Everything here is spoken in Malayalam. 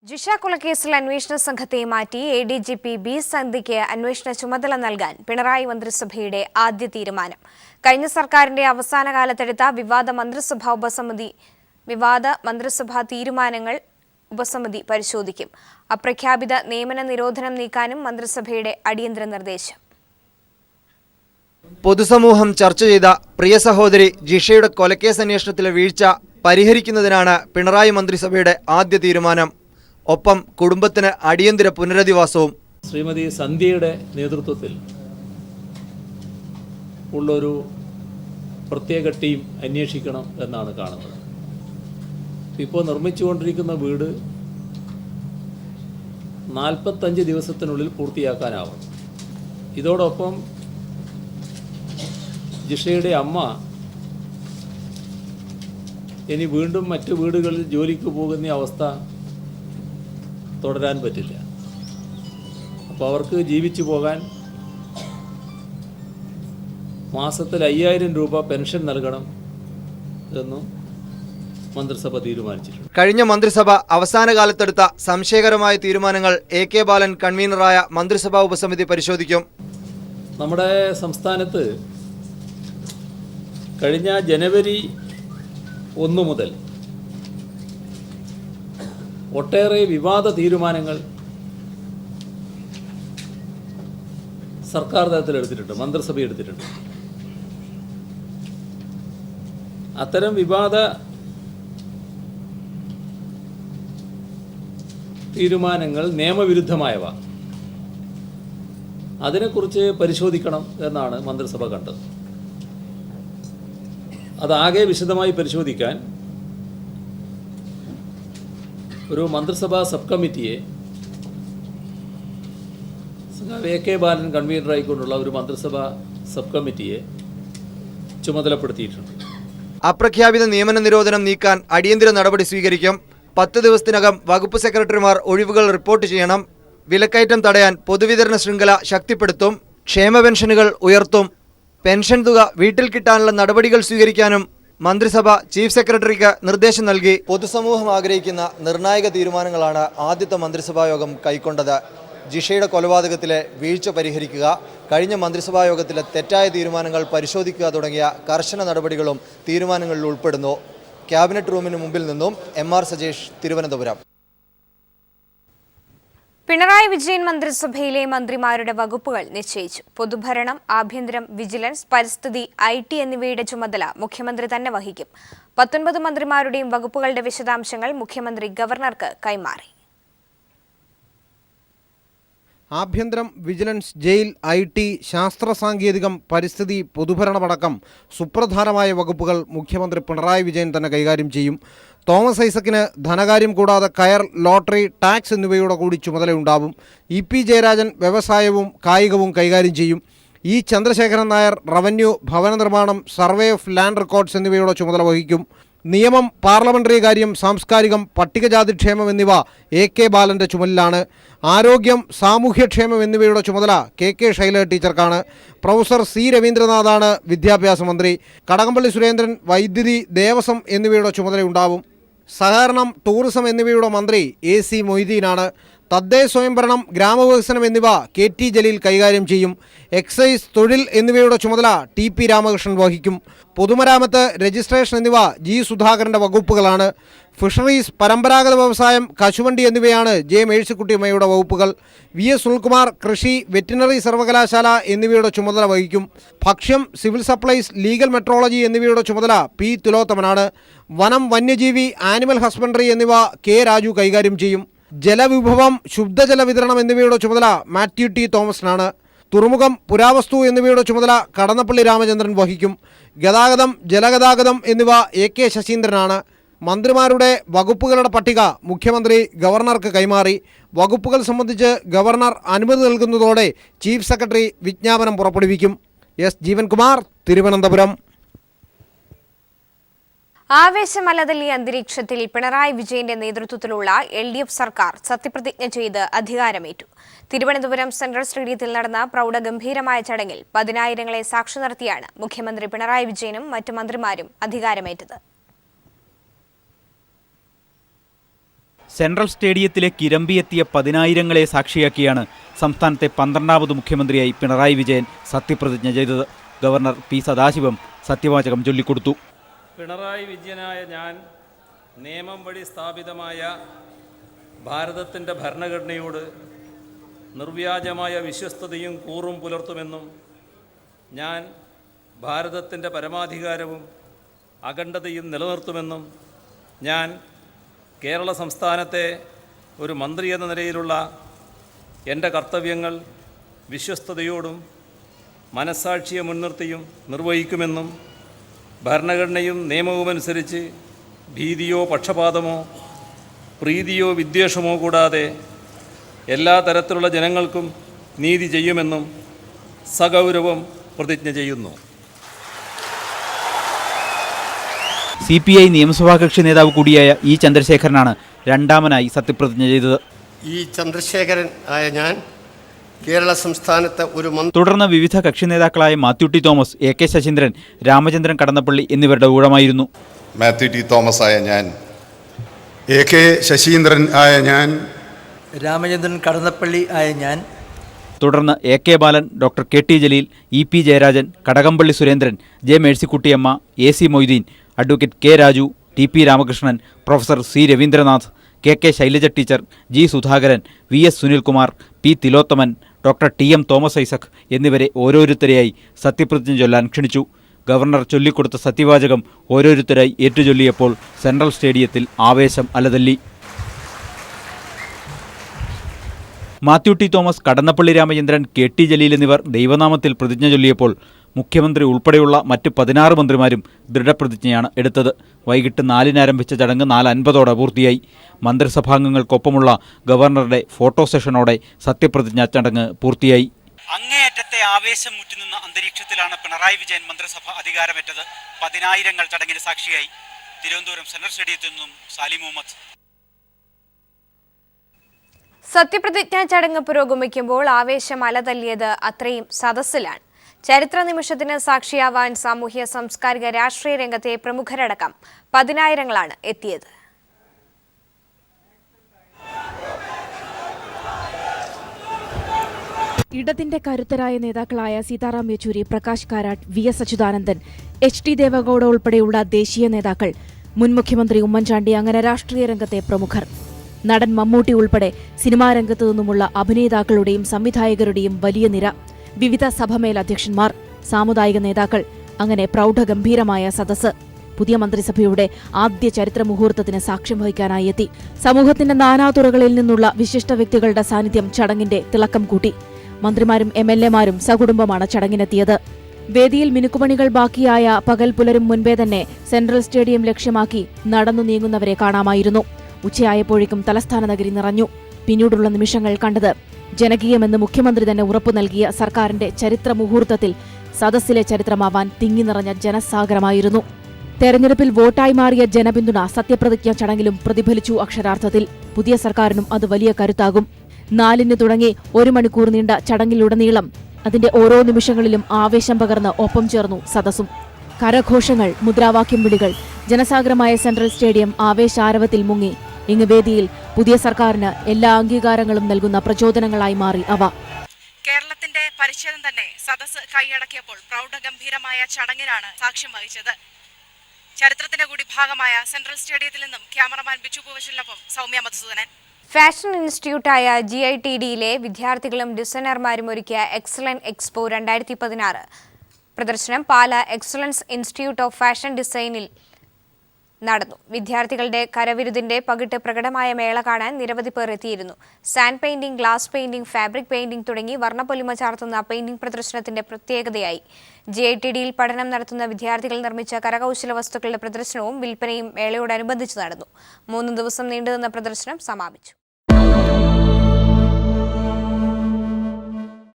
ജിഷ കൊലക്കേസിൽ അന്വേഷണ സംഘത്തെ മാറ്റി എഡിജിപി ബി സന്ധ്യയ്ക്ക് അന്വേഷണ ചുമതല നൽകാൻ പിണറായി മന്ത്രിസഭയുടെ ആദ്യ തീരുമാനം. കഴിഞ്ഞ സർക്കാരിന്റെ അവസാന കാലത്തെടുത്ത വിവാദ മന്ത്രിസഭാ തീരുമാനങ്ങൾ ഉപസമിതി പരിശോധിക്കും. അപ്രഖ്യാപിത നിയമന നിരോധനം നീക്കാനും മന്ത്രിസഭയുടെ അടിയന്തര നിർദ്ദേശം. പൊതുസമൂഹം ചർച്ച ചെയ്ത പ്രിയ സഹോദരി ജിഷയുടെ കൊലക്കേസ് അന്വേഷണത്തിലെ വീഴ്ച പരിഹരിക്കുന്നതിനാണ് പിണറായി മന്ത്രിസഭയുടെ ആദ്യ തീരുമാനം. ഒപ്പം കുടുംബത്തിന് അടിയന്തര പുനരധിവാസവും. ശ്രീമതി സന്ധ്യയുടെ നേതൃത്വത്തിൽ ഉള്ളൊരു പ്രത്യേക ടീം അന്വേഷിക്കണം എന്നാണ് കാണുന്നത്. ഇപ്പോൾ നിർമ്മിച്ചുകൊണ്ടിരിക്കുന്ന വീട് 45 ദിവസത്തിനുള്ളിൽ പൂർത്തിയാക്കാനാവും. ഇതോടൊപ്പം ജിഷയുടെ അമ്മ ഇനി വീണ്ടും മറ്റു വീടുകളിൽ ജോലിക്ക് പോകുന്ന അവസ്ഥ തുടരാൻ പറ്റില്ല. അപ്പോൾ അവർക്ക് ജീവിച്ചു പോകാൻ മാസത്തിൽ 5000 രൂപ പെൻഷൻ നൽകണം എന്നും മന്ത്രിസഭ തീരുമാനിച്ചിട്ടുണ്ട്. കഴിഞ്ഞ മന്ത്രിസഭ അവസാന കാലത്തെടുത്ത സംശയകരമായ തീരുമാനങ്ങൾ AK ബാലൻ കൺവീനറായ മന്ത്രിസഭാ ഉപസമിതി പരിശോധിക്കും. നമ്മുടെ സംസ്ഥാനത്ത് കഴിഞ്ഞ ജനുവരി 1 മുതൽ ഒട്ടേറെ വിവാദ തീരുമാനങ്ങൾ സർക്കാർ തലത്തിൽ എടുത്തിട്ടുണ്ട്, മന്ത്രിസഭ എടുത്തിട്ടുണ്ട്. അത്തരം വിവാദ തീരുമാനങ്ങൾ നിയമവിരുദ്ധമായവ, അതിനെക്കുറിച്ച് പരിശോധിക്കണം എന്നാണ് മന്ത്രിസഭ കണ്ടത്. അതാകെ വിശദമായി പരിശോധിക്കാൻ ഒരു മന്ത്രിസഭാ സബ് കമ്മിറ്റിയെ AK ബാലൻ കൺവീനറായിക്കൊണ്ടുള്ള ഒരു മന്ത്രിസഭാ സബ് കമ്മിറ്റിയെ ചുമതലപ്പെടുത്തിയിട്ടുണ്ട്. അപ്രഖ്യാപിത നിയമന നിരോധനം നീക്കാൻ അടിയന്തര നടപടി സ്വീകരിക്കും. 10 ദിവസത്തിനകം വകുപ്പ് സെക്രട്ടറിമാർ ഒഴിവുകൾ റിപ്പോർട്ട് ചെയ്യണം. വിലക്കയറ്റം തടയാൻ പൊതുവിതരണ ശൃംഖല ശക്തിപ്പെടുത്തും. ക്ഷേമ പെൻഷനുകൾ ഉയർത്തും. പെൻഷൻ തുക വീട്ടിൽ കിട്ടാനുള്ള നടപടികൾ സ്വീകരിക്കാനും മന്ത്രിസഭ ചീഫ് സെക്രട്ടറിക്ക് നിർദ്ദേശം നൽകി. പൊതുസമൂഹം ആഗ്രഹിക്കുന്ന നിർണായക തീരുമാനങ്ങളാണ് ആദ്യത്തെ മന്ത്രിസഭാ യോഗം കൈക്കൊണ്ടത്. ജിഷയുടെ കൊലപാതകത്തിലെ വീഴ്ച പരിഹരിക്കുക, കഴിഞ്ഞ മന്ത്രിസഭാ യോഗത്തിലെ തെറ്റായ തീരുമാനങ്ങൾ പരിശോധിക്കുക തുടങ്ങിയ കർശന നടപടികളും തീരുമാനങ്ങളിൽ ഉൾപ്പെടുന്നു. ക്യാബിനറ്റ് റൂമിന് മുമ്പിൽ നിന്നും MR സജേഷ്, തിരുവനന്തപുരം. പിണറായി വിജയൻ മന്ത്രിസഭയിലെ മന്ത്രിമാരുടെ വകുപ്പുകൾ നിശ്ചയിച്ചു. പൊതുഭരണം, ആഭ്യന്തരം, വിജിലൻസ്, പരിസ്ഥിതി, IT എന്നിവയുടെ ചുമതല മുഖ്യമന്ത്രി തന്നെ വഹിക്കും. 19 മന്ത്രിമാരുടെയും വകുപ്പുകളുടെ വിശദാംശങ്ങൾ മുഖ്യമന്ത്രി ഗവർണർക്ക് കൈമാറി. ആഭ്യന്തരം, വിജിലൻസ്, ജയിൽ, IT, ശാസ്ത്ര സാങ്കേതികം, പരിസ്ഥിതി, പൊതുഭരണമടക്കം സുപ്രധാനമായ വകുപ്പുകൾ മുഖ്യമന്ത്രി പിണറായി വിജയൻ തന്നെ കൈകാര്യം ചെയ്യും. തോമസ് ഐസക്കിന് ധനകാര്യം കൂടാതെ കയർ, ലോട്ടറി, ടാക്സ് എന്നിവയുടെ കൂടി ചുമതലയുണ്ടാവും. EP ജയരാജൻ വ്യവസായവും കായികവും കൈകാര്യം ചെയ്യും. ചന്ദ്രശേഖരൻ നായർ റവന്യൂ, ഭവന നിർമ്മാണം, സർവേ ഓഫ് ലാൻഡ് റെക്കോർഡ്സ് എന്നിവയുടെ ചുമതല വഹിക്കും. നിയമം, പാർലമെന്ററി കാര്യം, സാംസ്കാരികം, പട്ടികജാതിക്ഷേമം എന്നിവ AK ബാലൻ്റെ ചുമലിലാണ്. ആരോഗ്യം, സാമൂഹ്യക്ഷേമം എന്നിവയുടെ ചുമതല KK ശൈലജ ടീച്ചർക്കാണ്. പ്രൊഫസർ C രവീന്ദ്രനാഥാണ് വിദ്യാഭ്യാസ മന്ത്രി. കടകംപള്ളി സുരേന്ദ്രൻ വൈദ്യുതി, ദേവസ്വം എന്നിവയുടെ ചുമതലയുണ്ടാവും. സഹകരണം, ടൂറിസം എന്നിവയുടെ മന്ത്രി AC മൊയ്തീനാണ്. തദ്ദേശ സ്വയംഭരണം, ഗ്രാമവികസനം എന്നിവ KT ജലീൽ കൈകാര്യം ചെയ്യും. എക്സൈസ്, തൊഴിൽ എന്നിവയുടെ ചുമതല TP രാമകൃഷ്ണൻ വഹിക്കും. പൊതുമരാമത്ത്, രജിസ്ട്രേഷൻ എന്നിവ G സുധാകരൻ്റെ വകുപ്പുകളാണ്. ഫിഷറീസ്, പരമ്പരാഗത വ്യവസായം, കശുവണ്ടി എന്നിവയാണ് J മേഴ്സിക്കുട്ടിയമ്മയുടെ വകുപ്പുകൾ. VS സുനിൽകുമാർ കൃഷി, വെറ്റിനറി സർവകലാശാല എന്നിവയുടെ ചുമതല വഹിക്കും. ഭക്ഷ്യം, സിവിൽ സപ്ലൈസ്, ലീഗൽ മെട്രോളജി എന്നിവയുടെ ചുമതല P തിലോത്തമനാണ്. വനം, വന്യജീവി, ആനിമൽ ഹസ്ബൻഡറി എന്നിവ K രാജു കൈകാര്യം ചെയ്യും. ജലവിഭവം, ശുദ്ധജല വിതരണം എന്നിവയുടെ ചുമതല മാത്യു T തോമസിനാണ്. തുറമുഖം, പുരാവസ്തു എന്നിവയുടെ ചുമതല കടന്നപ്പള്ളി രാമചന്ദ്രൻ വഹിക്കും. ഗതാഗതം, ജലഗതാഗതം എന്നിവ AK ശശീന്ദ്രനാണ്. മന്ത്രിമാരുടെ വകുപ്പുകളുടെ പട്ടിക മുഖ്യമന്ത്രി ഗവർണർക്ക് കൈമാറി. വകുപ്പുകൾ സംബന്ധിച്ച് ഗവർണർ അനുമതി നൽകുന്നതോടെ ചീഫ് സെക്രട്ടറി വിജ്ഞാപനം പുറപ്പെടുവിക്കും. S ജീവൻകുമാർ, തിരുവനന്തപുരം. ആവേശമലതല്ലി അന്തരീക്ഷത്തിൽ പിണറായി വിജയന്റെ നേതൃത്വത്തിലുള്ള LDF സർക്കാർ സത്യപ്രതിജ്ഞ ചെയ്ത് അധികാരമേറ്റു. തിരുവനന്തപുരം സെൻട്രൽ സ്റ്റേഡിയത്തിൽ നടന്ന പ്രൗഢഗംഭീരമായ ചടങ്ങിൽ 10,000ങ്ങളെ സാക്ഷി നിർത്തിയാണ് മുഖ്യമന്ത്രി പിണറായി വിജയനും മറ്റു മന്ത്രിമാരും അധികാരമേറ്റത്. സെൻട്രൽ സ്റ്റേഡിയത്തിലെ കിരമ്പിയെത്തിയ 10,000-ങ്ങളെ സാക്ഷിയാക്കിയാണ് സംസ്ഥാനത്തെ 12ാമത് മുഖ്യമന്ത്രിയായി പിണറായി വിജയൻ സത്യപ്രതിജ്ഞ ചെയ്തത്. ഗവർണർ പി സദാശിവം സത്യവാചകം ചൊല്ലിക്കൊടുത്തു. പിണറായി വിജയനായ ഞാൻ നിയമം വഴി സ്ഥാപിതമായ ഭാരതത്തിൻ്റെ ഭരണഘടനയോട് നിർവ്യാജമായ വിശ്വസ്തതയും കൂറും പുലർത്തുമെന്നും ഞാൻ ഭാരതത്തിൻ്റെ പരമാധികാരവും അഖണ്ഡതയും നിലനിർത്തുമെന്നും ഞാൻ കേരള സംസ്ഥാനത്തെ ഒരു മന്ത്രി എന്ന നിലയിലുള്ള എൻ്റെ കർത്തവ്യങ്ങൾ വിശ്വസ്തയോടും മനസ്സാക്ഷിയെ മുൻനിർത്തിയും നിർവഹിക്കുമെന്നും ഭരണഘടനയും നിയമവുമനുസരിച്ച് ഭീതിയോ പക്ഷപാതമോ പ്രീതിയോ വിദ്വേഷമോ കൂടാതെ എല്ലാ തരത്തിലുള്ള ജനങ്ങൾക്കും നീതി ചെയ്യുമെന്നും സഗൗരവം പ്രതിജ്ഞ ചെയ്യുന്നു. CPI നിയമസഭാ കക്ഷി നേതാവ് കൂടിയായ ഇ ചന്ദ്രശേഖരനാണ് രണ്ടാമനായി സത്യപ്രതിജ്ഞ ചെയ്തത്. ഈ ചന്ദ്രശേഖരൻ ആയ ഞാൻ കേരള സംസ്ഥാനത്തെ ഒരു തുടർന്ന് വിവിധ കക്ഷി നേതാക്കളായ മാത്യു ടി തോമസ്, AK ശശീന്ദ്രൻ, രാമചന്ദ്രൻ കടന്നപ്പള്ളി എന്നിവരുടെ ഊഴമായിരുന്നു. മാത്യു ടി തോമസ് ആയ ഞാൻ, AK ശശീന്ദ്രൻ ആയ ഞാൻ, രാമചന്ദ്രൻ കടന്നപ്പള്ളി ആയ ഞാൻ, തുടർന്ന് AK Balan, doctor KT Jaleel, EP Jayarajan, Kadakampally Surendran, J Mercykuttyamma, AC Moideen, advocate K Raju, TP Ramakrishnan, professor C Raveendranath, KK Shailaja teacher, G Sudhakaran, VS Sunilkumar, P Thilothaman, doctor TM Thomas Isaac എന്നിവരെ ഓരോരുത്തരെയായി സത്യപ്രതിജ്ഞ ചൊല്ലാൻ ക്ഷണിച്ചു. ഗവർണർ ചൊല്ലിക്കൊടുത്ത സത്യവാചകം ഓരോരുത്തരായി ഏറ്റുചൊല്ലിയപ്പോൾ സെൻട്രൽ സ്റ്റേഡിയത്തിൽ ആവേശം അലതല്ലി. Mathew T Thomas, Kadannappally Ramachandran, KT Jaleel എന്നിവർ ദൈവനാമത്തിൽ പ്രതിജ്ഞ ചൊല്ലിയപ്പോൾ മുഖ്യമന്ത്രി ഉൾപ്പെടെയുള്ള മറ്റ് 16 മന്ത്രിമാരും ദൃഢപ്രതിജ്ഞയാണ് എടുത്തത്. വൈകിട്ട് 4-ന് ആരംഭിച്ച ചടങ്ങ് 4:50 പൂർത്തിയായി. മന്ത്രിസഭാംഗങ്ങൾക്കൊപ്പമുള്ള ഗവർണറുടെ ഫോട്ടോ സെഷനോടെ സത്യപ്രതിജ്ഞാ ചടങ്ങ് പൂർത്തിയായി. അങ്ങേയറ്റത്തെ ആവേശം മുറ്റുനിന്ന അന്തരീക്ഷത്തിലാണ് പിണറായി വിജയൻ മന്ത്രിസഭ അധികാരമേറ്റത്. 10,000-ങ്ങൾ ചടങ്ങിന് സാക്ഷിയായി. തിരുവനന്തപുരം സെൻട്രൽ സ്റ്റേഡിയത്തിൽ നിന്നും സാലി മുഹമ്മദ്. സത്യപ്രതിജ്ഞാ ചടങ്ങ് പുരോഗമിക്കുമ്പോൾ ആവേശം അലതല്ലിയത് അത്രയും സദസ്സിലാണ്. ചരിത്ര നിമിഷത്തിന് സാക്ഷിയാവാൻ സാമൂഹ്യ സാംസ്കാരിക രാഷ്ട്രീയ രംഗത്തെ പ്രമുഖരടക്കം 10,000-ങ്ങളാണ് എത്തിയത്. ഇടതിന്റെ കരുത്തരായ നേതാക്കളായ സീതാറാം യെച്ചൂരി, പ്രകാശ് കാരാട്ട്, VS അച്യുതാനന്ദൻ, HT ദേവഗൌഡ ഉൾപ്പെടെയുള്ള ദേശീയ നേതാക്കൾ, മുൻ മുഖ്യമന്ത്രി ഉമ്മൻചാണ്ടി, അങ്ങനെ രാഷ്ട്രീയ രംഗത്തെ പ്രമുഖർ, നടൻ മമ്മൂട്ടി ഉൾപ്പെടെ സിനിമാ രംഗത്തു നിന്നുമുള്ള അഭിനേതാക്കളുടെയും സംവിധായകരുടെയും വലിയ നിര, വിവിധ സഭമേലധ്യക്ഷന്മാർ, സാമുദായിക നേതാക്കൾ, അങ്ങനെ പ്രൗഢഗംഭീരമായ സദസ്സ് പുതിയ മന്ത്രിസഭയുടെ ആദ്യ ചരിത്ര മുഹൂർത്തത്തിന് സാക്ഷ്യം വഹിക്കാനായി എത്തി. സമൂഹത്തിന്റെ നാനാതുറകളിൽ നിന്നുള്ള വിശിഷ്ട വ്യക്തികളുടെ സാന്നിധ്യം ചടങ്ങിന്റെ തിളക്കം കൂട്ടി. മന്ത്രിമാരും MLA-മാരും സകുടുംബമാണ് ചടങ്ങിനെത്തിയത്. വേദിയിൽ മിനുക്കുപണികൾ ബാക്കിയായ പകൽ പുലരും മുൻപേ തന്നെ സെൻട്രൽ സ്റ്റേഡിയം ലക്ഷ്യമാക്കി നടന്നു നീങ്ങുന്നവരെ കാണാമായിരുന്നു. ഉച്ചയായപ്പോഴേക്കും തലസ്ഥാന നഗരി നിറഞ്ഞു. പിന്നീടുള്ള നിമിഷങ്ങൾ കണ്ടത് ജനകീയമെന്ന് മുഖ്യമന്ത്രി തന്നെ ഉറപ്പു നൽകിയ സർക്കാരിന്റെ ചരിത്ര മുഹൂർത്തത്തിൽ സദസ്സിലെ ചരിത്രമാവാൻ തിങ്ങി നിറഞ്ഞ ജനസാഗരമായിരുന്നു. തെരഞ്ഞെടുപ്പിൽ വോട്ടായി മാറിയ ജനപിന്തുണ സത്യപ്രതിജ്ഞാ ചടങ്ങിലും പ്രതിഫലിച്ചു. അക്ഷരാർത്ഥത്തിൽ പുതിയ സർക്കാരിനും അത് വലിയ കരുത്താകും. 4-ന് തുടങ്ങി 1 മണിക്കൂർ നീണ്ട ചടങ്ങിലുടനീളം അതിന്റെ ഓരോ നിമിഷങ്ങളിലും ആവേശം പകർന്ന് ഒപ്പം ചേർന്നു സദസ്സും. കരഘോഷങ്ങൾ, മുദ്രാവാക്യം വിളികൾ, ജനസാഗരമായ സെൻട്രൽ സ്റ്റേഡിയം ആവേശാരവത്തിൽ മുങ്ങി. ഇങ്ങ് വേദിയിൽ പുതിയ സർക്കാരിന് എല്ലാ അംഗീകാരങ്ങളും നൽകുന്ന പ്രചോദനങ്ങളായി മാറി അവ. കേരളത്തിന്റെ പരിച്ഛേദം തന്നെ സദസ്സ് കൈയടക്കിയപ്പോൾ പ്രൗഢഗംഭീരമായ ചടങ്ങിനാണ് സാക്ഷ്യം വഹിച്ചത്. ചരിത്രത്തിന്റെ കൂടി ഭാഗമായ സെൻട്രൽ സ്റ്റേഡിയത്തിൽ നിന്നും ക്യാമറമാൻ ബിച്ചു പൂവശലിനൊപ്പം സൗമ്യ മധുസൂദനൻ. ഫാഷൻ ഇൻസ്റ്റിറ്റ്യൂട്ടായ GITDയിലെ വിദ്യാർത്ഥികളും ഡിസൈനർമാരും ഒരുക്കിയ എക്സലന്റ് എക്സ്പോ 2016 പ്രദർശനം പാല എക്സലൻസ് ഇൻസ്റ്റിറ്റ്യൂട്ട് ഓഫ് ഫാഷൻ ഡിസൈനിൽ നടന്നു. വിദ്യാർത്ഥികളുടെ കരവിരുതിന്റെ പകിട്ട് പ്രകടമായ മേള കാണാൻ നിരവധി പേർ എത്തിയിരുന്നു. Sand painting, glass painting, fabric painting തുടങ്ങി വർണ്ണപ്പൊലിമ ചാർത്തുന്ന പെയിന്റിംഗ് പ്രദർശനത്തിന്റെ പ്രത്യേകതയായി. GITDയിൽ പഠനം നടത്തുന്ന വിദ്യാർത്ഥികൾ നിർമ്മിച്ച കരകൗശല വസ്തുക്കളുടെ പ്രദർശനവും വിൽപ്പനയും മേളയോടനുബന്ധിച്ച് നടന്നു. 3 ദിവസം നീണ്ടുനിന്ന പ്രദർശനം സമാപിച്ചു.